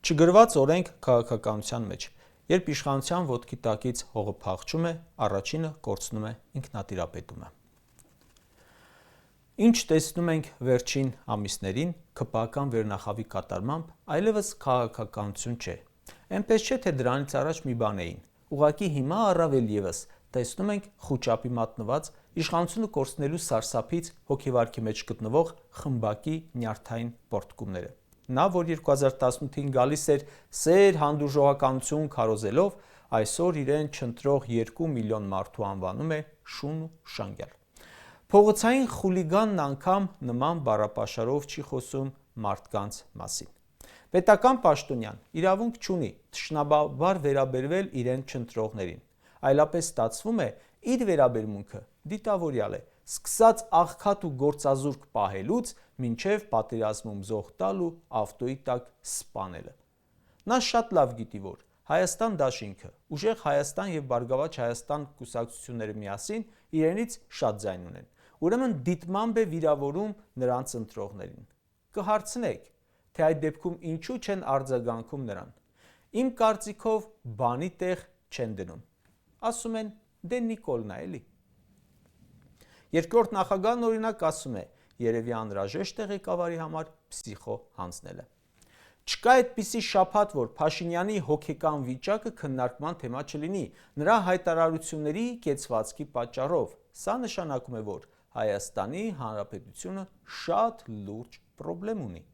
Չգրված օրենք քաղաքականության մեջ, երբ իշխանության ոտքի տակից հողը փախչում է, առաջինը կորցնում է ինքնատիրապետումը։ Ինչ տեսնում ենք վերջին ամիսներին ՔՊԱ-կան վերնախավի կատարմամբ, այլևս քաղաքականություն չէ։ Էնպես չէ, թե դրանից առաջ մի բան էին, ուղղակի հիմա առավել ևս տեսնում ենք խուճապի մատնված, իշխանությունը կորցնելու սարսափից հոգեվարքի մեջ գտնվող խմբակի նյարդային պոռթկումները։ Նա, որ 2018-ին գալիս էր սեր հանդուրժողականություն քարոզելով, այսօր իրեն չընտրող 2 միլիոն մարդու անվանում է շուն ու շանգյալ։ Փողոցային խուլիգանն անգամ նման բառապաշարով չի խոսում մարդկանց մասին։ Պետական պաշտոնյան իրավունք չունի թշնամաբար վերաբերվել իրեն չընտրողներին, այլապես ստացվում է իր վերաբերմունքը դիտավորյալ է, սկսած աղքատ ու գործազուրկ պահելուց մինչև պատերազմում զոհ տալ ու ավտոյի տակ սպանելը։ Նա շատ լավ գիտի, որ Հայաստան դաշինքը, Ուժեղ Հայաստան և Բարգավաճ Հայաստան կուսակցությունները միասին իրենից շատ ձայն ունեն, ուրեմն դիտմամբ է վիրավորում նրանց ընտրողներին։ Կհարցնեք, թե այդ դեպքում ինչու չեն արձագանքում նրան։ Իմ կարծիքով բանի տեղ չեն դնում։ Ասում են դե Նիկոլն է էլի։ Երկրորդ նախագահն օրինակ ասում է, երևի անհրաժեշտ է ղեկավարի համար փսիխո հանձնելը։ Չկա այդպիսի շաբաթ, որ Փաշինյանի հոգեկան վիճակը քննարկման թեմա չլինի նրա հայտարարությունների կեցվածքի պատճառով։ Սա նշանակում է, որ Հայաստանի Հանրապետությունը շատ լուրջ պրոբլեմ ունի։